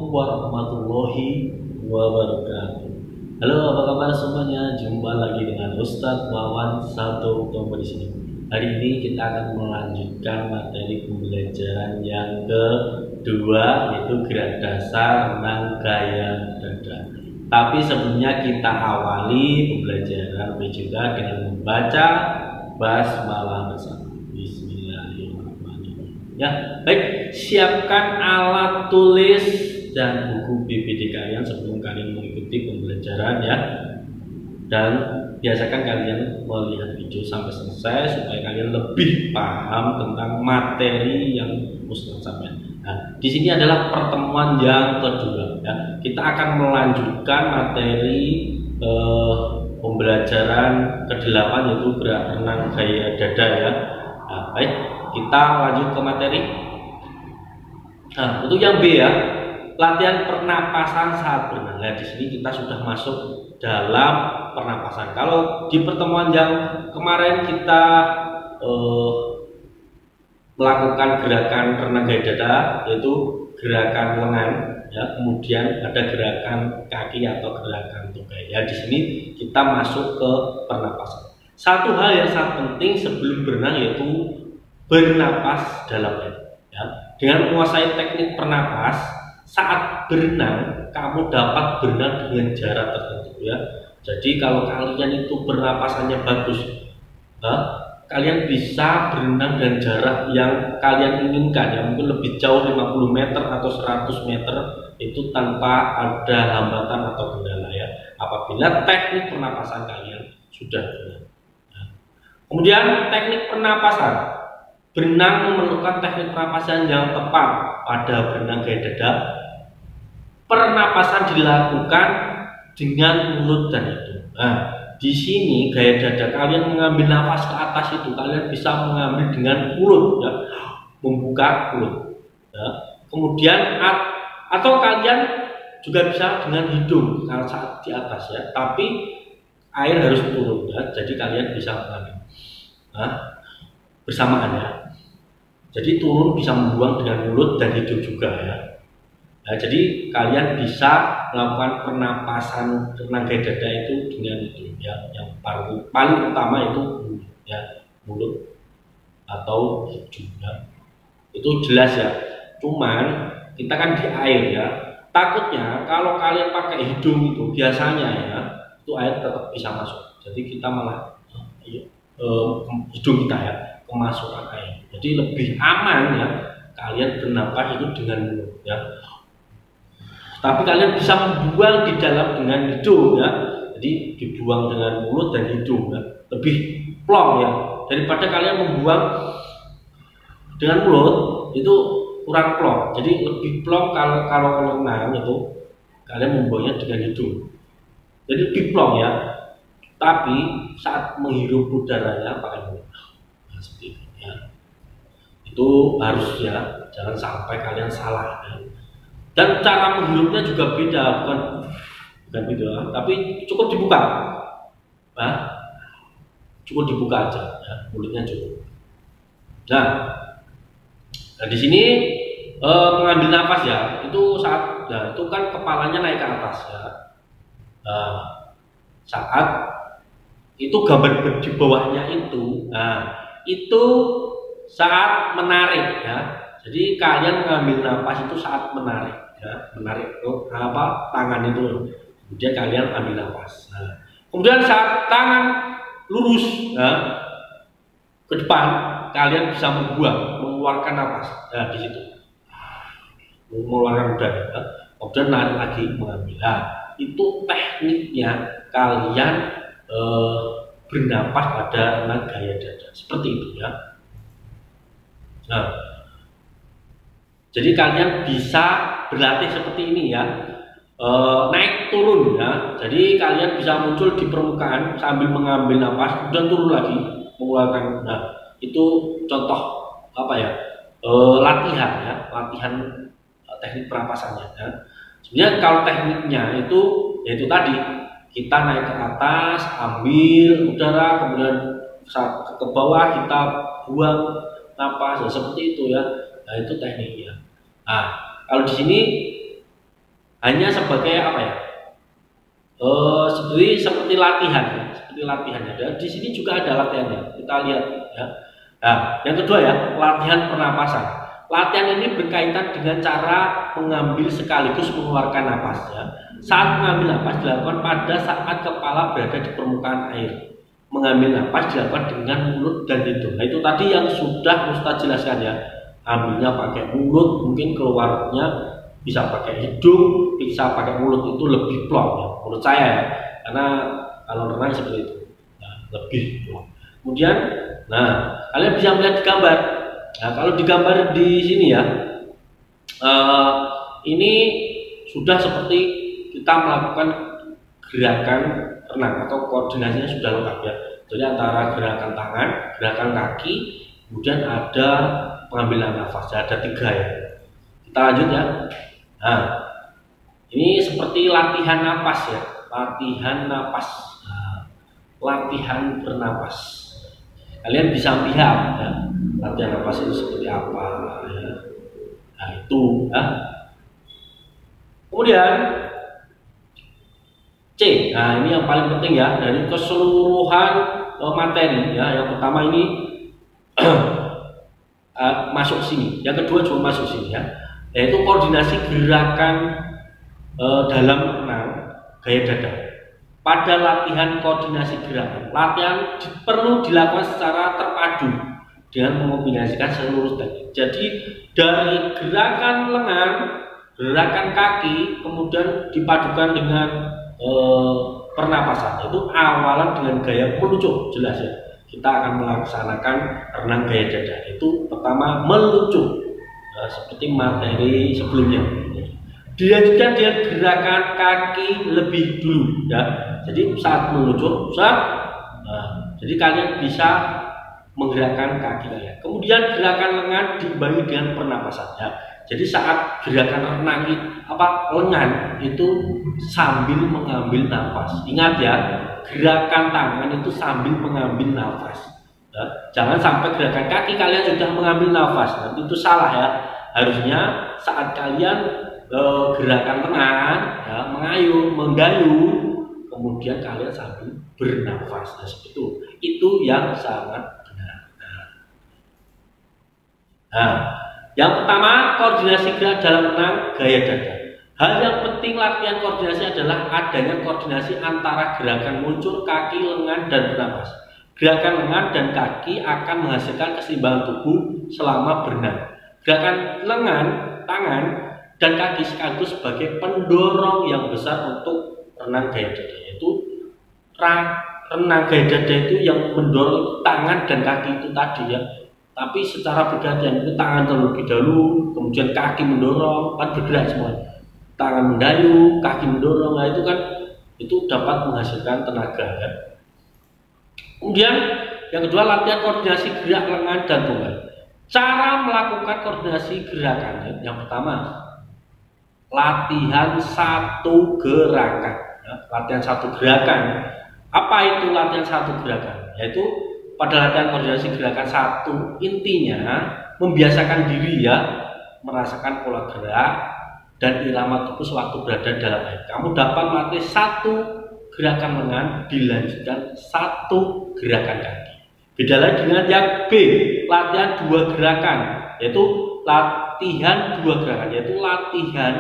warahmatullahi wabarakatuh. Halo, apa kabar semuanya? Jumpa lagi dengan Ustadz Wawan Sabto Utomo di sini. Hari ini kita akan melanjutkan materi pembelajaran yang kedua, yaitu gerak dasar renang gaya dada. Tapi sebelumnya kita awali pembelajaran juga dengan membaca basmalah bersama. Bismillahirrahmanirrahim. Ya, baik, siapkan alat tulis dan buku PPT kalian sebelum kalian mengikuti pembelajaran ya. Dan biasakan kalian melihat video sampai selesai supaya kalian lebih paham tentang materi yang Ustadz sampaikan. Nah, di sini adalah pertemuan yang kedua ya. Kita akan melanjutkan materi pembelajaran ke-8 yaitu gerak renang gaya dada ya. Nah, baik, kita lanjut ke materi. Nah, untuk yang B ya, latihan pernapasan saat berenang. Nah, di sini kita sudah masuk dalam pernapasan. Kalau di pertemuan yang kemarin kita melakukan gerakan renang gaya dada, yaitu gerakan lengan, ya, kemudian ada gerakan kaki atau gerakan tungkai. Ya, di sini kita masuk ke pernapasan. Satu hal yang sangat penting sebelum berenang yaitu bernapas dalam air. Ya. Dengan menguasai teknik pernapas saat berenang, kamu dapat berenang dengan jarak tertentu ya. Jadi kalau kalian itu pernapasannya bagus, kalian bisa berenang dengan jarak yang kalian inginkan ya, mungkin lebih jauh 50 meter atau 100 meter itu tanpa ada hambatan atau kendala ya, apabila teknik pernapasan kalian sudah benar. Kemudian teknik pernapasan. Berenang memerlukan teknik pernapasan yang tepat pada berenang gaya dada. Pernapasan dilakukan dengan mulut dan hidung. Nah, di sini gaya dada kalian mengambil nafas ke atas itu kalian bisa mengambil dengan mulut ya, membuka mulut. Ya. Kemudian atau kalian juga bisa dengan hidung kalau saat di atas ya, tapi air harus turun ya. Jadi kalian bisa mengambil bersamaan ya. Jadi turun bisa membuang dengan mulut dan hidung juga ya. Nah, jadi kalian bisa melakukan pernapasan renang gaya dada itu dengan itu ya. Yang paling utama itu ya, mulut atau hidung ya. Itu jelas ya. Cuman kita kan di air ya. Takutnya kalau kalian pakai hidung itu biasanya ya, itu air tetap bisa masuk. Jadi kita malah hidung kita ya kemasukan air. Jadi lebih aman ya kalian bernapas itu dengan mulut ya. Tapi kalian bisa membuang di dalam dengan hidung ya. Jadi dibuang dengan mulut dan hidung ya. Lebih plong ya daripada kalian membuang dengan mulut, itu kurang plong. Jadi lebih plong kalau renang itu kalian membuangnya dengan hidung. Jadi lebih plong ya. Tapi saat menghirup udaranya pakai mulut. Nah, seperti itu ya. Itu harus ya, jangan sampai kalian salah ya. Dan cara menghirupnya juga beda, bukan beda, tapi cukup dibuka. Nah, cukup dibuka aja ya, mulutnya cukup. Nah, di sini mengambil nafas ya, itu saat ya, itu kan kepalanya naik ke atas ya. Saat itu gambar di bawahnya itu, itu saat menarik ya. Jadi kalian mengambil nafas itu saat menarik ya, menarik tangan itu. Kemudian kalian ambil nafas. Nah, kemudian saat tangan lurus ya, ke depan, kalian bisa mengeluarkan nafas. Nah, di situ mengeluarkan udara. Ya. Kemudian narik lagi mengambil. Nah, itu tekniknya kalian bernapas pada renang gaya dada seperti itu ya. Nah, jadi kalian bisa berlatih seperti ini ya, naik turun ya. Jadi kalian bisa muncul di permukaan sambil mengambil nafas, kemudian turun lagi mengeluarkan. Nah, itu contoh apa ya, latihan ya, latihan teknik pernapasannya. Ya. Sebenarnya kalau tekniknya itu yaitu tadi kita naik ke atas, ambil udara, kemudian saat ke bawah kita buang nafas ya, seperti itu ya. Nah, itu tekniknya. Nah, kalau di sini hanya sebagai apa ya? Seperti latihan, Dan di sini juga ada latihannya. Kita lihat ya. Nah, yang kedua ya, latihan pernapasan. Latihan ini berkaitan dengan cara mengambil sekaligus mengeluarkan napas ya. Saat mengambil napas dilakukan pada saat kepala berada di permukaan air. Mengambil napas dilakukan dengan mulut dan hidung. Nah, itu tadi yang sudah Ustaz jelaskan ya. Ambilnya pakai mulut, mungkin keluarnya bisa pakai hidung, bisa pakai mulut, itu lebih plong ya, menurut saya ya, karena kalau renang seperti itu, nah, lebih plong. Kemudian, nah kalian bisa melihat di gambar. Nah, kalau di gambar di sini ya, ini sudah seperti kita melakukan gerakan renang atau koordinasinya sudah lengkap ya. Jadi antara gerakan tangan, gerakan kaki, kemudian ada pengambilan nafas, ada 3 ya. Kita lanjut ya. Nah, ini seperti latihan napas ya, latihan napas, latihan bernapas. Kalian bisa lihat ya, latihan napas itu seperti apa ya. Nah, itu ya. Kemudian C. Nah, ini yang paling penting ya, dari keseluruhan materi ya. Yang pertama ini masuk sini, yang kedua juga masuk sini ya, yaitu koordinasi gerakan dalam renang gaya dada. Pada latihan koordinasi gerakan, latihan perlu dilakukan secara terpadu dengan mengombinasikan seluruh teknik. Jadi dari gerakan lengan, gerakan kaki, kemudian dipadukan dengan pernapasan. Itu awalan dengan gaya meluncur, jelas ya. Kita akan melaksanakan renang gaya dada. Itu pertama meluncur, seperti materi sebelumnya. Dilanjutkan dengan gerakan kaki lebih dulu ya. Jadi saat meluncur, jadi kalian bisa menggerakkan kaki kalian. Kemudian gerakan lengan diimbangi dengan pernapasan ya. Jadi saat gerakan renang lengan itu sambil mengambil nafas. Ingat ya, gerakan tangan itu sambil mengambil nafas. Ya, jangan sampai gerakan kaki kalian sudah mengambil nafas. Nanti itu salah ya. Harusnya saat kalian gerakan tangan, ya, mengayuh, menggayuh, kemudian kalian sambil bernafas. Nah, seperti itu. Itu yang sangat benar. Nah, yang pertama, koordinasi gerak dalam renang gaya dada. Hal yang penting latihan koordinasi adalah adanya koordinasi antara gerakan muncul, kaki, lengan, dan bernapas. Gerakan lengan dan kaki akan menghasilkan keseimbangan tubuh selama berenang. Gerakan lengan, tangan, dan kaki sekaligus sebagai pendorong yang besar untuk renang gaya dada. Yaitu renang gaya dada itu yang mendorong tangan dan kaki itu tadi ya. Tapi secara bergantian, itu tangan terlebih dahulu, kemudian kaki mendorong, kan bergerak semua. Tangan mendayung, kaki mendorong, nah itu kan itu dapat menghasilkan tenaga ya. Kemudian yang kedua, latihan koordinasi gerak lengan dan tunggal. Cara melakukan koordinasi gerakan yang pertama, latihan satu gerakan ya. Latihan satu gerakan. Apa itu latihan satu gerakan? Yaitu pada latihan koordinasi gerakan satu, intinya membiasakan diri ya, merasakan pola gerak dan irama tubuh sewaktu berada dalam air. Kamu dapat melatih satu gerakan lengan dilanjutkan satu gerakan kaki. Beda lagi dengan yang B, latihan 2 gerakan, yaitu latihan 2 gerakan, yaitu latihan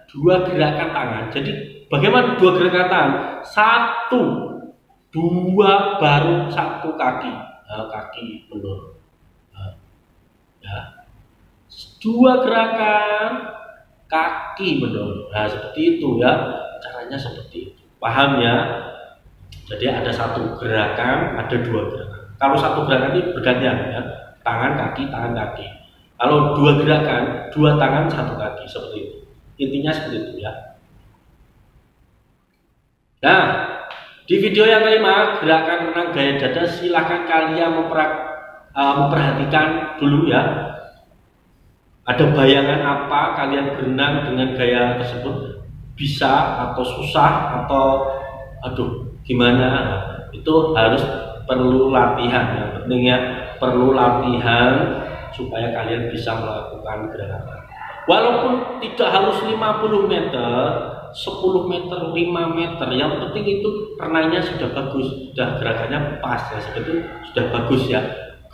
2 gerakan tangan. Jadi bagaimana 2 gerakan tangan? 1, 2 baru 1 kaki, kaki mendorong. Ya. 2 gerakan kaki mendorong. Nah, seperti itu ya. Caranya seperti itu. Paham ya? Jadi ada 1 gerakan, ada 2 gerakan. Kalau 1 gerakan ini bergantian ya. Tangan kaki, tangan kaki. Kalau 2 gerakan, 2 tangan 1 kaki, seperti itu. Intinya seperti itu ya. Nah, di video yang kelima, gerakan renang gaya dada, silahkan kalian memperhatikan dulu ya. Ada bayangan apa kalian berenang dengan gaya tersebut? Bisa atau susah atau aduh gimana? Itu harus perlu latihan. Yang pentingnya perlu latihan supaya kalian bisa melakukan gerakan. Walaupun tidak harus 50 meter, 10 meter, 5 meter, yang penting itu renangnya sudah bagus, sudah gerakannya pas ya, seperti itu sudah bagus ya.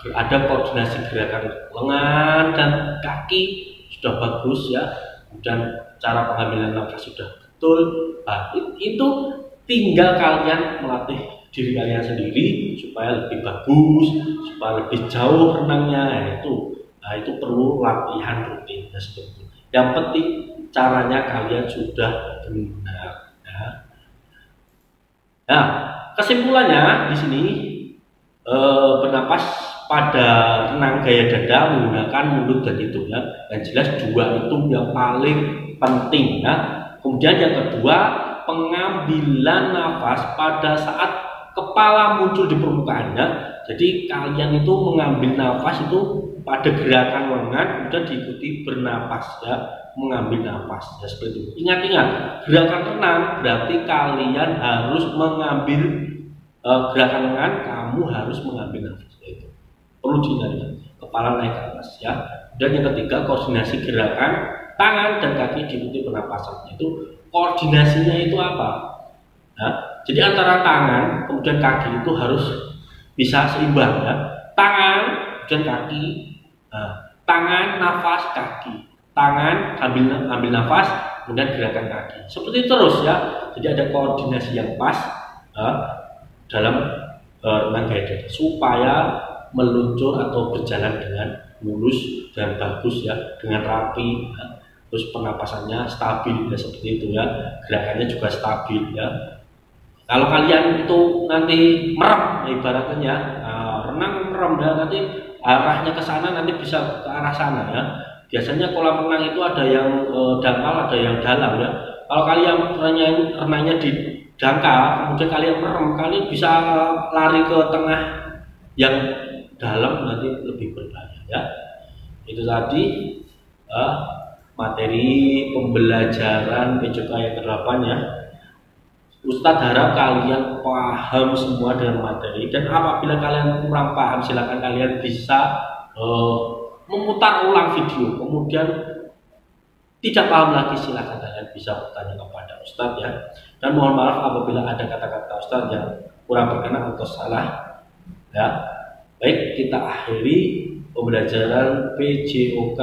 Ada koordinasi gerakan lengan dan kaki sudah bagus ya, dan cara pengambilan nafas sudah betul. Nah, itu tinggal kalian melatih diri kalian sendiri supaya lebih bagus, supaya lebih jauh renangnya. Nah, itu perlu latihan rutin ya, seperti itu. Yang penting caranya kalian sudah benar. Ya. Nah, kesimpulannya di sini bernapas pada renang gaya dada menggunakan mulut dan hidung ya. Yang jelas dua itu yang paling penting ya. Kemudian yang kedua, pengambilan nafas pada saat kepala muncul di permukaannya. Jadi kalian itu mengambil nafas itu pada gerakan lengan, kemudian diikuti bernapas ya, mengambil nafas ya, seperti itu. Ingat-ingat, gerakan renang berarti kalian harus mengambil gerakan lengan, kamu harus mengambil nafas itu. Perlu diingat, kepala naik ke atas ya. Dan yang ketiga, koordinasi gerakan tangan dan kaki diikuti pernapasannya. Itu koordinasinya itu apa? Nah, jadi antara tangan kemudian kaki itu harus bisa seimbang ya. Tangan kemudian kaki, tangan nafas kaki, tangan ambil nafas kemudian gerakan kaki. Seperti terus ya. Jadi ada koordinasi yang pas dalam renang gaya dada supaya meluncur atau berjalan dengan mulus dan bagus ya, dengan rapi ya. Terus pernapasannya stabil ya, seperti itu ya, gerakannya juga stabil ya. Kalau kalian itu nanti merem ibaratnya ya, renang merem ya, nanti arahnya ke sana, nanti bisa ke arah sana ya. Biasanya kolam renang itu ada yang dangkal, ada yang dalam ya. Kalau kalian renangnya di dangkal, kemudian kalian merem, kalian bisa lari ke tengah yang dalam, nanti lebih berbahaya ya. Itu tadi materi pembelajaran PJK yang ke-8 ya. Ustadz harap kalian paham semua dengan materi, dan apabila kalian kurang paham silakan kalian bisa memutar ulang video, kemudian tidak paham lagi silakan kalian bisa bertanya kepada Ustadz ya. Dan mohon maaf apabila ada kata-kata Ustadz yang kurang berkenan atau salah ya. Baik, kita akhiri pembelajaran PJOK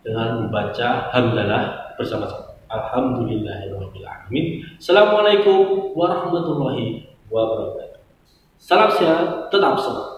dengan membaca hamdalah bersama-sama. Alhamdulillahirabbil alamin. Assalamualaikum warahmatullahi wabarakatuh. Salam sehat, tetap semangat.